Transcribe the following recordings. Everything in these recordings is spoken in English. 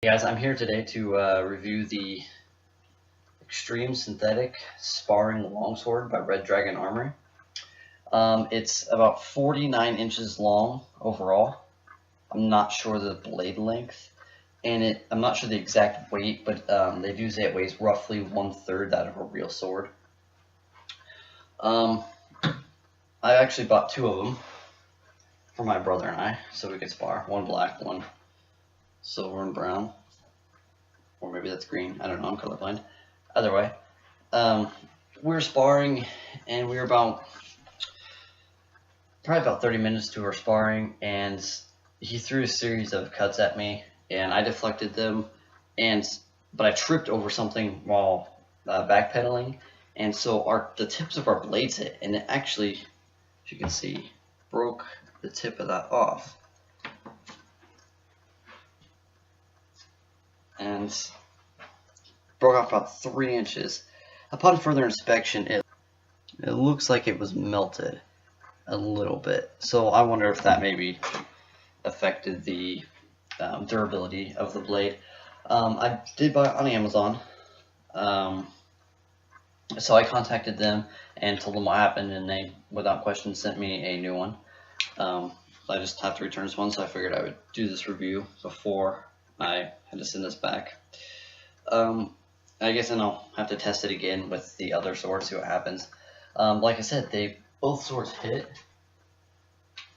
Hey guys, I'm here today to review the Xtreme Synthetic Sparring Longsword by Red Dragon Armory. It's about 49 inches long overall. I'm not sure the blade length, and I'm not sure the exact weight, but they do say it weighs roughly 1/3 that of a real sword. I actually bought two of them for my brother and I, so we could spar. One black, one silver and brown. Or maybe that's green. I don't know. I'm colorblind. Either way, we were sparring, and we were probably about 30 minutes to our sparring, and he threw a series of cuts at me, and I deflected them, but I tripped over something while backpedaling, and so the tips of our blades hit, and it actually, as you can see, broke the tip of that off. And broke off about 3 inches. Upon further inspection, it looks like it was melted a little bit. So I wonder if that maybe affected the durability of the blade. I did buy it on Amazon. So I contacted them and told them what happened, and they, without question, sent me a new one. I just have to return this one, so I figured I would do this review before I had to send this back. I guess then I'll have to test it again with the other sword, see what happens. Like I said, both swords hit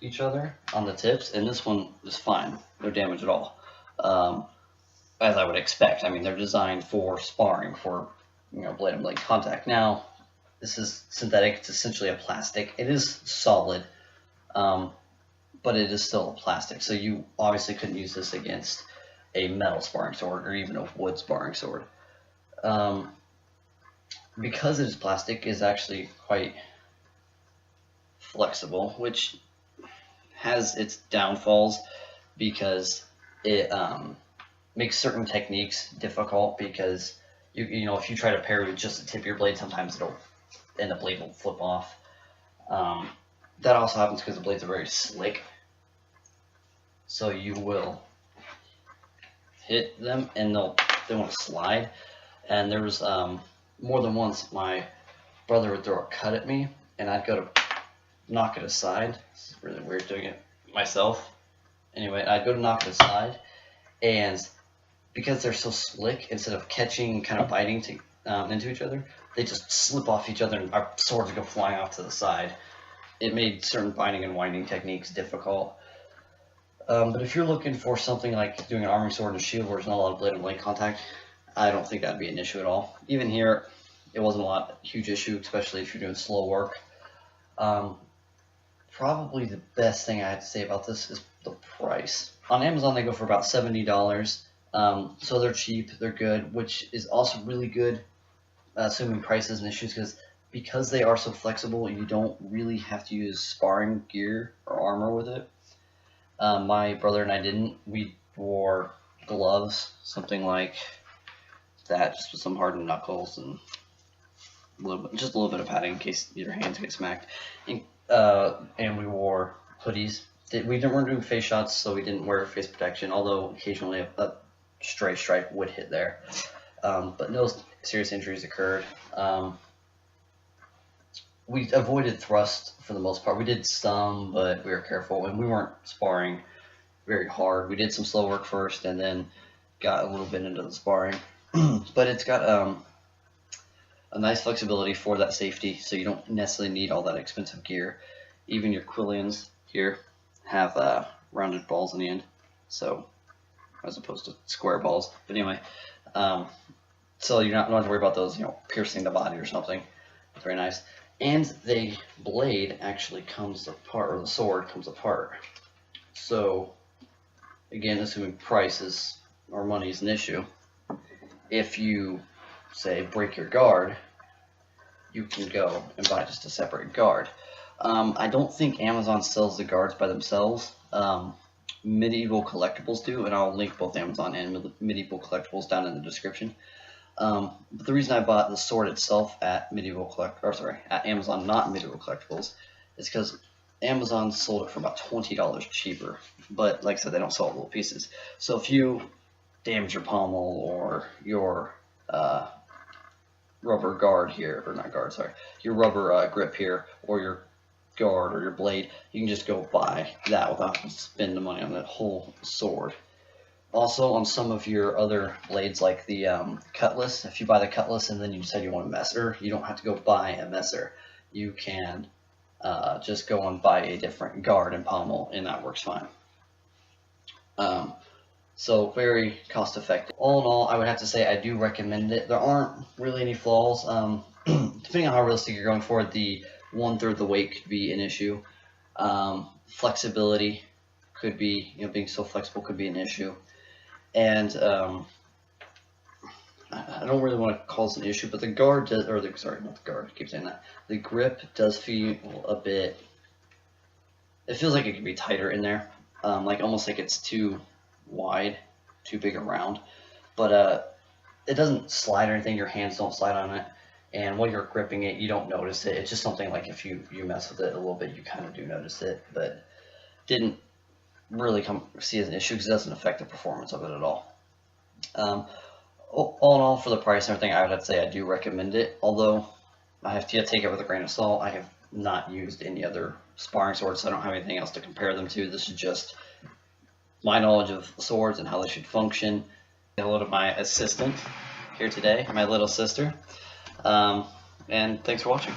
each other on the tips, and this one is fine, no damage at all. As I would expect. I mean, they're designed for sparring, for blade and blade contact. Now, this is synthetic. It's essentially a plastic. It is solid, but it is still a plastic. So you obviously couldn't use this against a metal sparring sword or even a wood sparring sword. Because it is plastic, it is actually quite flexible, which has its downfalls because it makes certain techniques difficult, because you know, if you try to parry with just the tip of your blade, sometimes the blade will flip off. That also happens because the blades are very slick, so you will hit them and they won't slide. And there was more than once my brother would throw a cut at me, and I'd go to knock it aside. This is really weird doing it myself. Anyway, I'd go to knock it aside, and because they're so slick, instead of catching, kind of biting into each other, they just slip off each other, and our swords would go flying off to the side. It made certain binding and winding techniques difficult. But if you're looking for something like doing an arming sword and a shield where there's not a lot of blade and blade contact, I don't think that'd be an issue at all. Even here, it wasn't a huge issue, especially if you're doing slow work. Probably the best thing I have to say about this is the price. On Amazon, they go for about $70. So they're cheap, they're good, which is also really good, assuming price isn't issues, because they are so flexible, you don't really have to use sparring gear or armor with it. My brother and I didn't. We wore gloves, something like that, just with some hardened knuckles and just a little bit of padding in case your hands get smacked. And we wore hoodies. We weren't doing face shots, so we didn't wear face protection, although occasionally a stray stripe would hit there. But no serious injuries occurred. We avoided thrust for the most part. We did some, but we were careful, and we weren't sparring very hard. We did some slow work first, and then got a little bit into the sparring. But it's got a nice flexibility for that safety, so you don't necessarily need all that expensive gear. Even your quillions here have rounded balls in the end, so as opposed to square balls. But anyway, so you're not have to worry about those, piercing the body or something. It's very nice. And the blade actually comes apart, or the sword comes apart. So, again, assuming price or money is an issue, if you, say, break your guard, you can go and buy just a separate guard. I don't think Amazon sells the guards by themselves. Medieval Collectibles do, and I'll link both Amazon and Medieval Collectibles down in the description. But the reason I bought the sword itself at Amazon, not Medieval Collectibles, is because Amazon sold it for about $20 cheaper. But like I said, they don't sell little pieces. So if you damage your pommel or your rubber guard here, or not guard, sorry, your rubber grip here, or your guard or your blade, you can just go buy that without having to spend the money on that whole sword. Also, on some of your other blades, like the cutlass, if you buy the cutlass and then you decide you want a messer, you don't have to go buy a messer. You can just go and buy a different guard and pommel, and that works fine. So very cost effective. All in all, I would have to say I do recommend it. There aren't really any flaws. Depending on how realistic you're going for it, the 1/3 the weight could be an issue. Flexibility could be, being so flexible could be an issue. And I don't really want to call this an issue, but the guard does, or the, sorry, not the guard, I keep saying that. The grip does feel a bit, it feels like it could be tighter in there. Like almost like it's too wide, too big around. But it doesn't slide or anything, your hands don't slide on it. And while you're gripping it, you don't notice it. It's just something like if you mess with it a little bit, you kind of do notice it. But didn't really see it as an issue because it doesn't affect the performance of it at all. All in all, for the price and everything, I would have to say I do recommend it. Although I have to take it with a grain of salt. I have not used any other sparring swords, so I don't have anything else to compare them to. This is just my knowledge of swords and how they should function. Say hello to my assistant here today, my little sister. And thanks for watching.